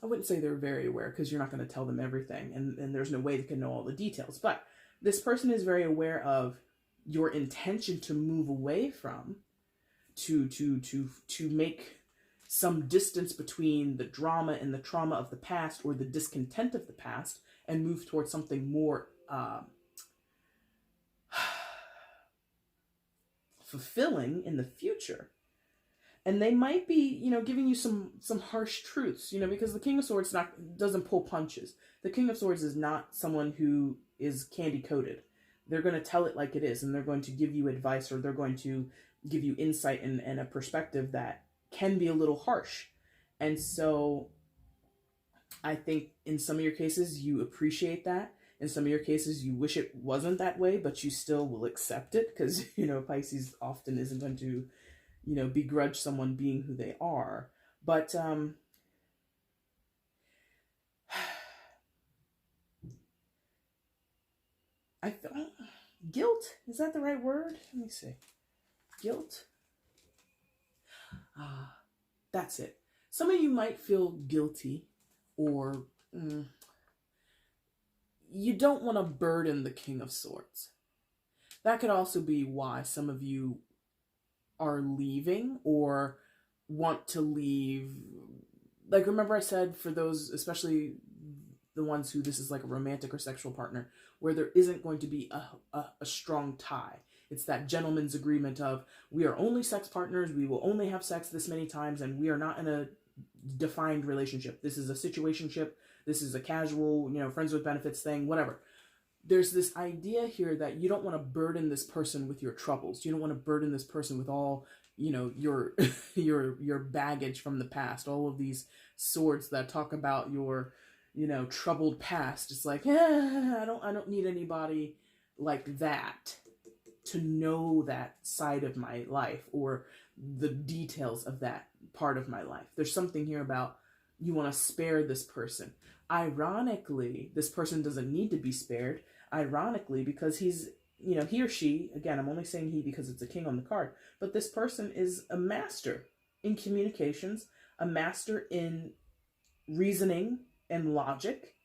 wouldn't say they're very aware because you're not going to tell them everything and there's no way they can know all the details. But this person is very aware of your intention to move away from, to make some distance between the drama and the trauma of the past or the discontent of the past and move towards something more fulfilling in the future. And they might be, giving you some harsh truths, because the King of Swords doesn't pull punches. The King of Swords is not someone who is candy coated. They're going to tell it like it is, and they're going to give you advice, or they're going to give you insight and a perspective that can be a little harsh. And so I think in some of your cases you appreciate that. In some of your cases you wish it wasn't that way, but you still will accept it because, Pisces often isn't going to, begrudge someone being who they are. But I feel guilt, is that the right word? Let me see. Guilt. That's it. Some of you might feel guilty, or you don't want to burden the King of Swords. That could also be why some of you are leaving or want to leave. Like, remember I said, for those, especially the ones who this is like a romantic or sexual partner, where there isn't going to be a strong tie. It's that gentleman's agreement of, we are only sex partners, we will only have sex this many times, and we are not in a defined relationship. This is a situationship, this is a casual, friends with benefits thing, whatever. There's this idea here that you don't want to burden this person with your troubles. You don't want to burden this person with all, your your baggage from the past, all of these swords that talk about your, troubled past. It's like, I don't need anybody like that to know that side of my life or the details of that part of my life. There's something here about you want to spare this person. Ironically, this person doesn't need to be spared. Ironically, because he's, he or she, again, I'm only saying he because it's a king on the card, but this person is a master in communications, a master in reasoning and logic.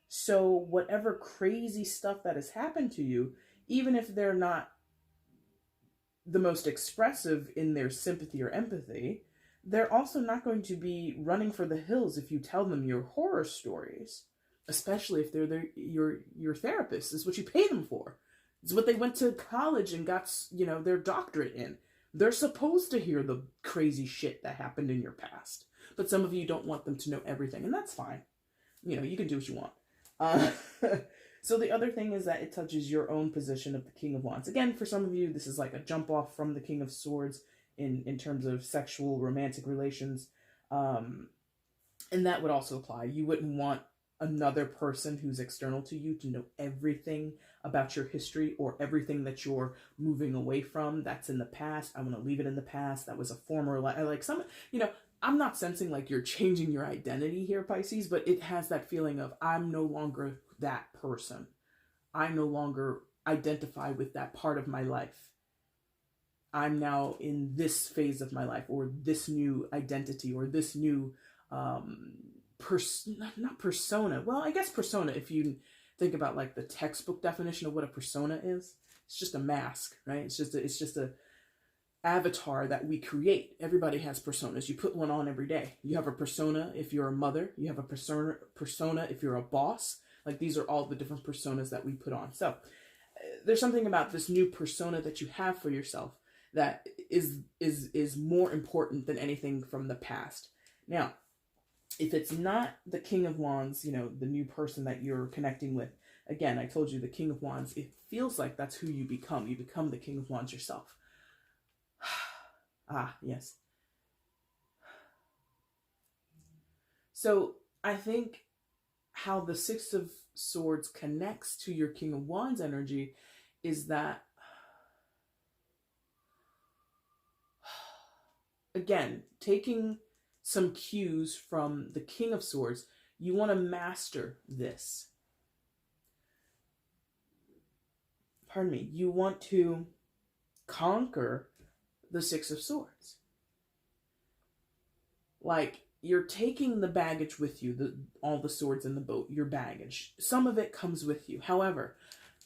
So whatever crazy stuff that has happened to you, even if they're not the most expressive in their sympathy or empathy, they're also not going to be running for the hills if you tell them your horror stories, especially if they're your therapist. It's what you pay them for. It's what they went to college and got, their doctorate in. They're supposed to hear the crazy shit that happened in your past. But some of you don't want them to know everything, and that's fine. You can do what you want. So the other thing is that it touches your own position of the King of Wands. Again, for some of you, this is like a jump off from the King of Swords in terms of sexual, romantic relations. And that would also apply. You wouldn't want another person who's external to you to know everything about your history or everything that you're moving away from. That's in the past. I want to leave it in the past. That was a former life. I'm not sensing like you're changing your identity here, Pisces, but it has that feeling of, I'm no longer that person. I no longer identify with that part of my life. I'm now in this phase of my life, or this new identity, or this new not persona. Well, I guess persona, if you think about like the textbook definition of what a persona is, it's just a mask, right? It's just a avatar that we create. Everybody has personas. You put one on every day. You have a persona if you're a mother. You have a persona if you're a boss. Like, these are all the different personas that we put on. So there's something about this new persona that you have for yourself that is more important than anything from the past. Now, if it's not the King of Wands, the new person that you're connecting with, again, I told you the King of Wands, it feels like that's who you become. You become the King of Wands yourself. Yes. So I think how the Six of Swords connects to your King of Wands energy is that, again, taking some cues from the King of Swords, you want to master this. Pardon me. You want to conquer the Six of Swords. Like, you're taking the baggage with you, all the swords in the boat, your baggage. Some of it comes with you. However,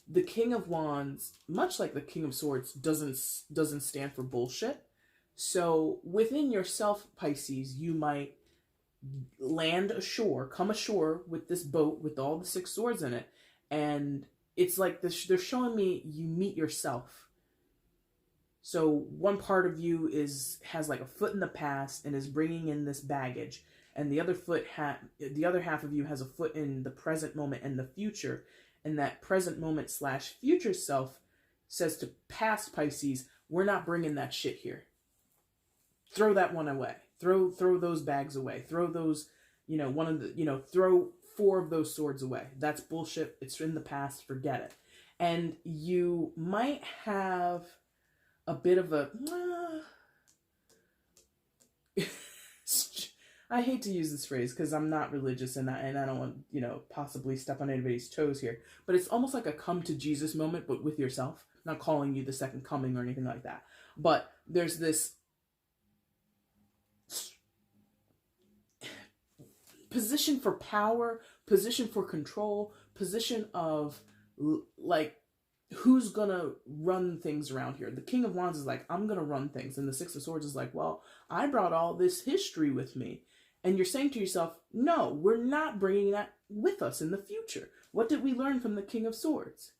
the King of Wands, much like the King of Swords, doesn't stand for bullshit. So within yourself, Pisces, you might come ashore with this boat with all the six swords in it, and it's like this, they're showing me you meet yourself. So one part of you has like a foot in the past and is bringing in this baggage, and the other half of you has a foot in the present moment and the future, and that present moment / future self says to past Pisces, we're not bringing that shit here. Throw that one away. Throw those bags away. Throw those, throw 4 of those swords away. That's bullshit. It's in the past. Forget it. And you might have a bit of a I hate to use this phrase because I'm not religious and I don't want, possibly step on anybody's toes here, but it's almost like a come to Jesus moment, but with yourself. I'm not calling you the second coming or anything like that. But there's this position for power, position for control, position of like, who's gonna run things around here? The King of Wands is like, I'm gonna run things. And the Six of Swords is like, well, I brought all this history with me. And you're saying to yourself, no, we're not bringing that with us in the future. What did we learn from the King of Swords?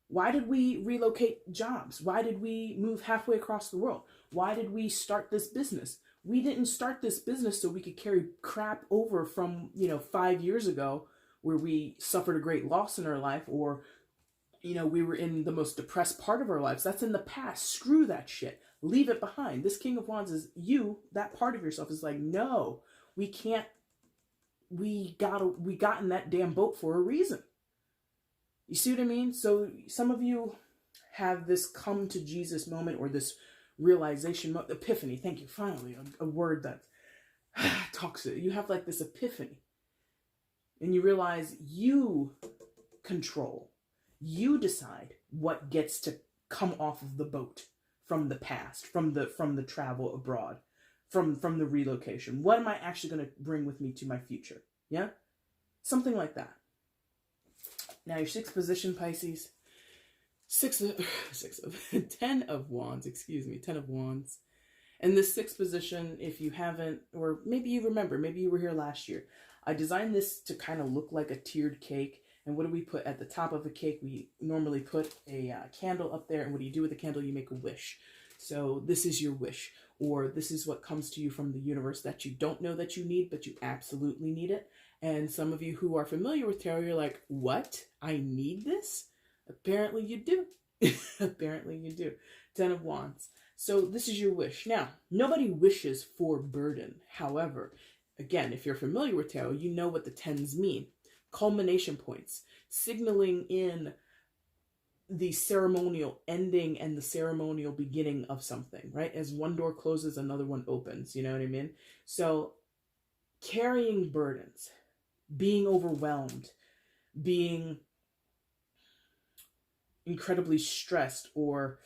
Why did we relocate jobs? Why did we move halfway across the world? Why did we start this business? We didn't start this business so we could carry crap over from, 5 years ago where we suffered a great loss in our life, or we were in the most depressed part of our lives. That's in the past. Screw that shit. Leave it behind. This King of Wands is you. That part of yourself is like, no, we can't. We got in that damn boat for a reason. You see what I mean? So some of you have this come to Jesus moment, or this realization, epiphany. Thank you. Finally, a word that talks it. You have like this epiphany, and you realize you control. You decide what gets to come off of the boat from the past, from the travel abroad, from the relocation. What am I actually going to bring with me to my future? Yeah? Something like that. Now your 6th position, Pisces. 10 of Wands, 10 of Wands. And this 6th position, if you haven't, or maybe you remember, maybe you were here last year, I designed this to kind of look like a tiered cake. And what do we put at the top of a cake? We normally put a candle up there. And what do you do with the candle? You make a wish. So this is your wish. Or this is what comes to you from the universe that you don't know that you need, but you absolutely need it. And some of you who are familiar with tarot, you're like, what? I need this? Apparently you do. Apparently you do. 10 of Wands. So this is your wish. Now, nobody wishes for burden. However, again, if you're familiar with tarot, you know what the 10s mean. Culmination points, signaling in the ceremonial ending and the ceremonial beginning of something, right? As one door closes, another one opens, you know what I mean? So carrying burdens, being overwhelmed, being incredibly stressed, or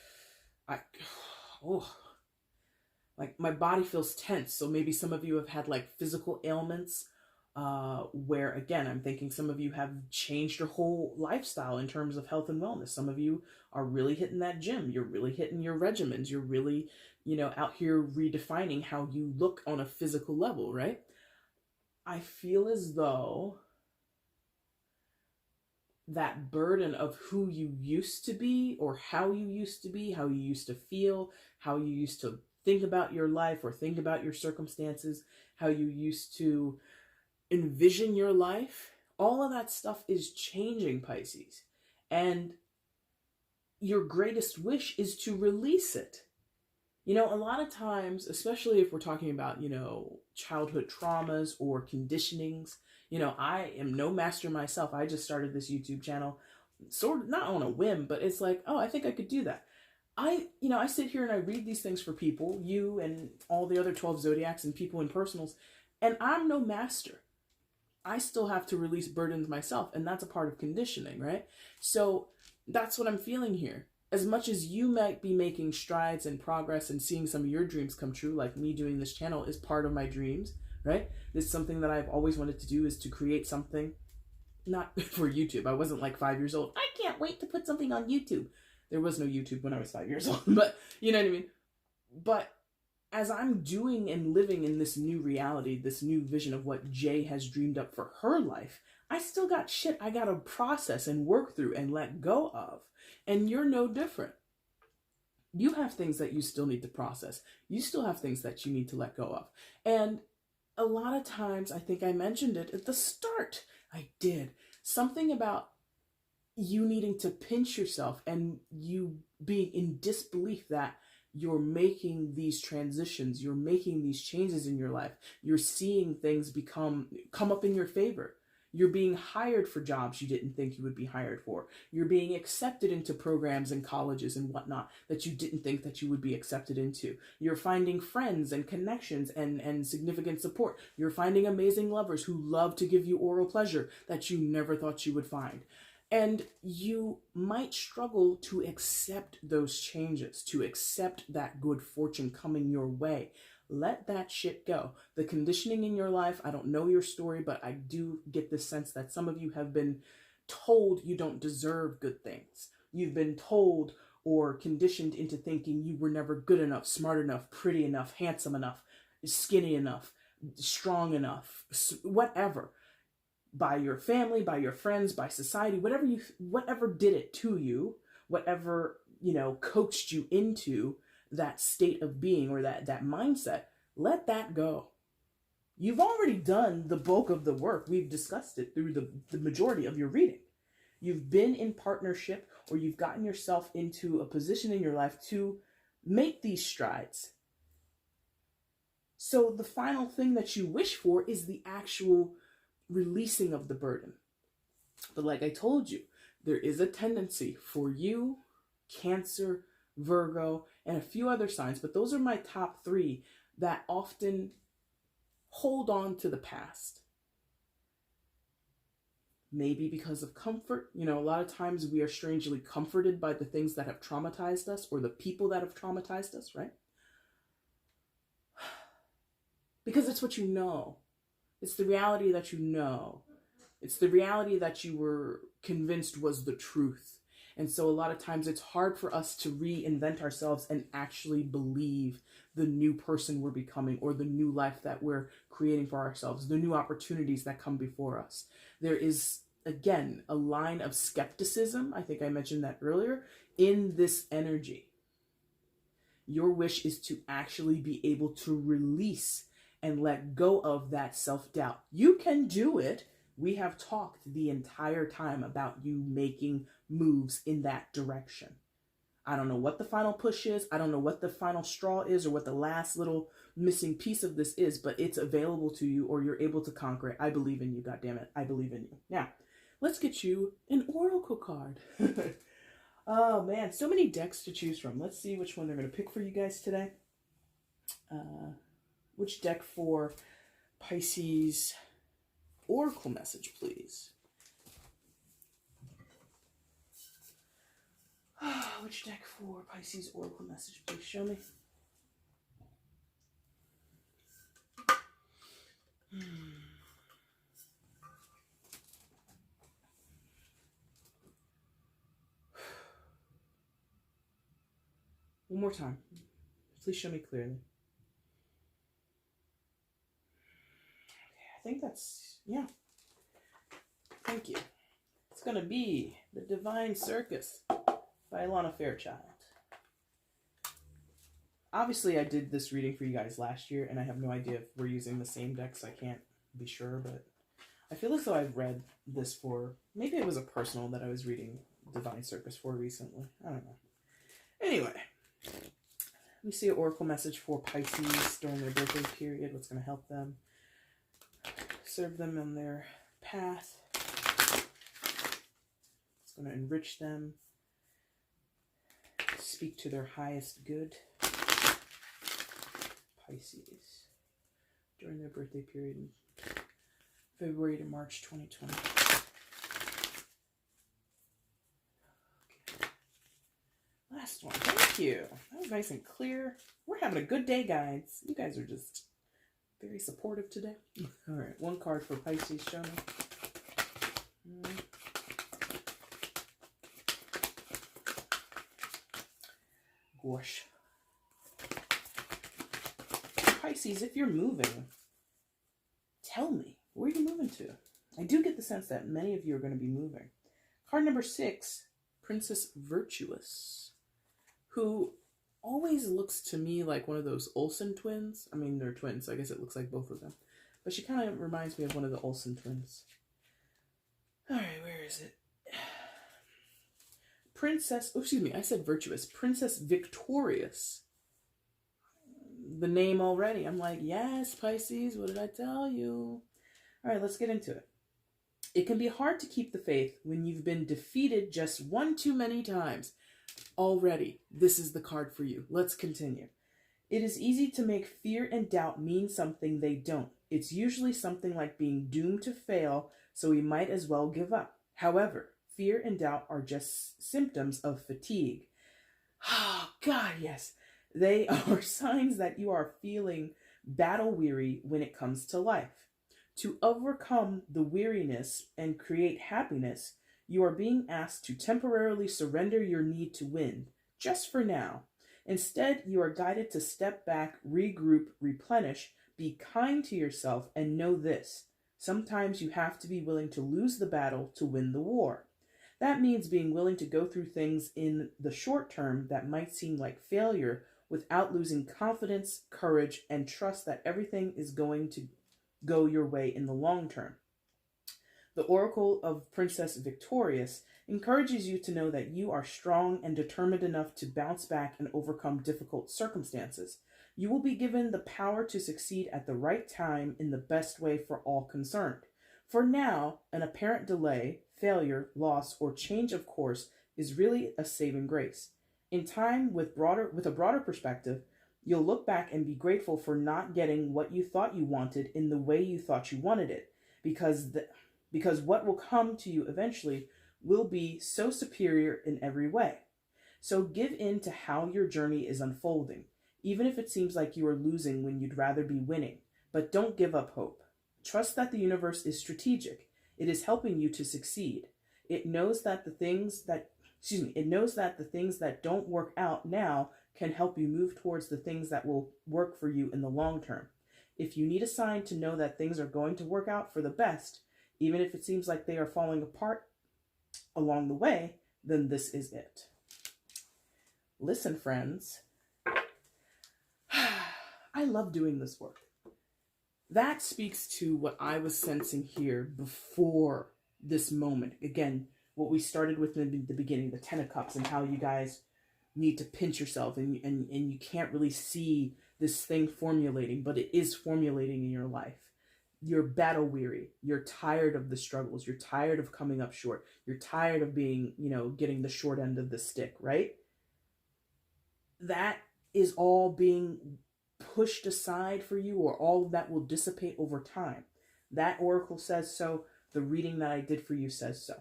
like my body feels tense. So maybe some of you have had like physical ailments, where again, I'm thinking some of you have changed your whole lifestyle in terms of health and wellness. Some of you are really hitting that gym. You're really hitting your regimens. You're really, out here redefining how you look on a physical level, right? I feel as though that burden of who you used to be, or how you used to be, how you used to feel, how you used to think about your life or think about your circumstances, how you used to envision your life, all of that stuff is changing, Pisces. And your greatest wish is to release it. A lot of times, especially if we're talking about, childhood traumas or conditionings, I am no master myself. I just started this YouTube channel, sort of not on a whim, but it's like, oh, I think I could do that. I sit here and I read these things for people, you and all the other 12 zodiacs and people in personals, and I'm no master. I still have to release burdens myself, and that's a part of conditioning, right? So that's what I'm feeling here. As much as you might be making strides and progress and seeing some of your dreams come true, like me doing this channel is part of my dreams, right? This is something that I've always wanted to do, is to create something, not for YouTube. I wasn't like 5 years old. I can't wait to put something on YouTube. There was no YouTube when I was 5 years old, but you know what I mean? But as I'm doing and living in this new reality, this new vision of what Jay has dreamed up for her life, I still got shit I gotta process and work through and let go of. And you're no different. You have things that you still need to process. You still have things that you need to let go of. And a lot of times, I think I mentioned it at the start. I did. Something about you needing to pinch yourself and you being in disbelief that you're making these transitions, you're making these changes in your life, you're seeing things come up in your favor. You're being hired for jobs you didn't think you would be hired for. You're being accepted into programs and colleges and whatnot that you didn't think that you would be accepted into. You're finding friends and connections and significant support. You're finding amazing lovers who love to give you oral pleasure that you never thought you would find. And you might struggle to accept those changes, to accept that good fortune coming your way. Let that shit go. The conditioning in your life, I don't know your story, but I do get the sense that some of you have been told you don't deserve good things. You've been told or conditioned into thinking you were never good enough, smart enough, pretty enough, handsome enough, skinny enough, strong enough, whatever. By your family, by your friends, by society, whatever did it to you, whatever, coaxed you into that state of being or that mindset, let that go. You've already done the bulk of the work. We've discussed it through the majority of your reading. You've been in partnership or you've gotten yourself into a position in your life to make these strides. So the final thing that you wish for is the actual releasing of the burden. But like I told you, there is a tendency for you, Cancer, Virgo, and a few other signs, but those are my top 3 that often hold on to the past. Maybe because of comfort. A lot of times we are strangely comforted by the things that have traumatized us or the people that have traumatized us, right? Because it's what you know. It's the reality that you know. It's the reality that you were convinced was the truth. And so a lot of times it's hard for us to reinvent ourselves and actually believe the new person we're becoming or the new life that we're creating for ourselves, the new opportunities that come before us. There is, again, a line of skepticism, I think I mentioned that earlier, in this energy. Your wish is to actually be able to release and let go of that self-doubt. You can do it. We have talked the entire time about you making moves in that direction. I don't know what the final push is. I don't know what the final straw is or what the last little missing piece of this is, but it's available to you or you're able to conquer it. I believe in you, goddammit. I believe in you. Now, let's get you an oracle card. Oh man, so many decks to choose from. Let's see which one they're going to pick for you guys today. Which deck for Pisces oracle message, please? Which deck for Pisces oracle message, please? Show me. One more time. Please show me clearly. I think that's, yeah. Thank you. It's going to be The Divine Circus by Alana Fairchild. Obviously, I did this reading for you guys last year, and I have no idea if we're using the same decks. I can't be sure, but I feel as though I've read this for, maybe it was a personal that I was reading Divine Circus for recently. I don't know. Anyway, we see an oracle message for Pisces during their birthday period. What's going to help them? Serve them on their path. It's going to enrich them. Speak to their highest good. Pisces during their birthday period in February to March 2020. Okay. Last one. Thank you. That was nice and clear. We're having a good day, guys. You guys are just very supportive today. All right, one card for Pisces, show me. Gosh. Pisces, if you're moving, tell me, where are you moving to? I do get the sense that many of you are going to be moving. Card number 6, Princess Virtuous, who always looks to me like one of those Olsen twins. I mean, they're twins, so I guess it looks like both of them. But she kind of reminds me of one of the Olsen twins. All right, where is it? Princess, oh, excuse me, I said virtuous. Princess Victorious. The name already. I'm like, yes, Pisces, what did I tell you? All right, let's get into it. It can be hard to keep the faith when you've been defeated just one too many times. Already, this is the card for you. Let's continue. It is easy to make fear and doubt mean something they don't. It's usually something like being doomed to fail, so we might as well give up. However, fear and doubt are just symptoms of fatigue. Oh, God, yes. They are signs that you are feeling battle-weary when it comes to life. To overcome the weariness and create happiness, you are being asked to temporarily surrender your need to win, just for now. Instead, you are guided to step back, regroup, replenish, be kind to yourself, and know this. Sometimes you have to be willing to lose the battle to win the war. That means being willing to go through things in the short term that might seem like failure without losing confidence, courage, and trust that everything is going to go your way in the long term. The Oracle of Princess Victorious encourages you to know that you are strong and determined enough to bounce back and overcome difficult circumstances. You will be given the power to succeed at the right time in the best way for all concerned. For now, an apparent delay, failure, loss, or change of course is really a saving grace. In time, with a broader perspective, you'll look back and be grateful for not getting what you thought you wanted in the way you thought you wanted it, because what will come to you eventually will be so superior in every way. So give in to how your journey is unfolding, even if it seems like you are losing when you'd rather be winning. But don't give up hope. Trust that the universe is strategic. It is helping you to succeed. It knows that the things that don't work out now can help you move towards the things that will work for you in the long term. If you need a sign to know that things are going to work out for the best, even if it seems like they are falling apart along the way, then this is it. Listen, friends, I love doing this work. That speaks to what I was sensing here before this moment. Again, what we started with in the beginning, the Ten of Cups, and how you guys need to pinch yourself and you can't really see this thing formulating, but it is formulating in your life. You're battle weary. You're tired of the struggles. You're tired of coming up short. You're tired of being, getting the short end of the stick, right? That is all being pushed aside for you, or all of that will dissipate over time. That oracle says so. The reading that I did for you says so.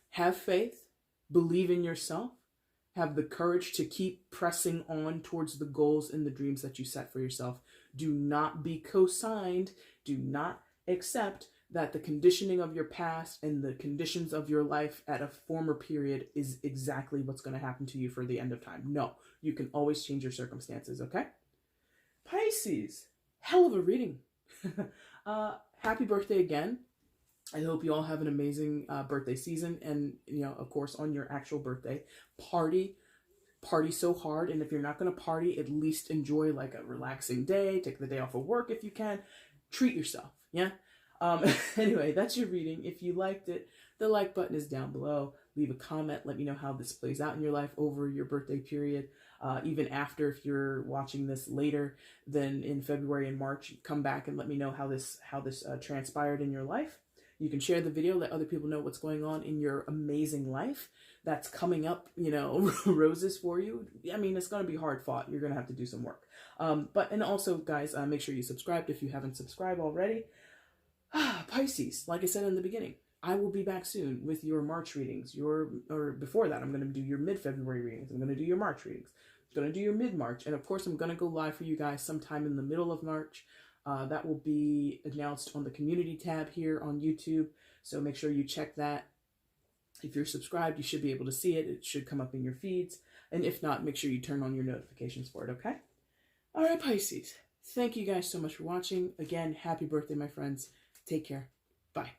Have faith, believe in yourself, have the courage to keep pressing on towards the goals and the dreams that you set for yourself. Do not be co-signed. Do not accept that the conditioning of your past and the conditions of your life at a former period is exactly what's going to happen to you for the end of time. No, you can always change your circumstances, okay? Pisces, hell of a reading. Happy birthday again. I hope you all have an amazing birthday season, and of course on your actual birthday, party so hard. And if you're not going to party, at least enjoy like a relaxing day. Take the day off of work if you can. Treat yourself. Yeah. Anyway, that's your reading. If you liked it, the like button is down below. Leave a comment. Let me know how this plays out in your life over your birthday period. Even after, if you're watching this later than in February and March, come back and let me know how this transpired in your life. You can share the video, let other people know what's going on in your amazing life that's coming up, roses for you. I mean, it's going to be hard fought. You're going to have to do some work. And also, guys, make sure you subscribed if you haven't subscribed already. Pisces, like I said in the beginning, I will be back soon with your March readings. Or before that, I'm going to do your mid-February readings. I'm going to do your March readings. I'm going to do your mid-March. And of course, I'm going to go live for you guys sometime in the middle of March. That will be announced on the community tab here on YouTube. So make sure you check that. If you're subscribed, you should be able to see it. It should come up in your feeds. And if not, make sure you turn on your notifications for it, okay? All right, Pisces. Thank you guys so much for watching. Again, happy birthday, my friends. Take care. Bye.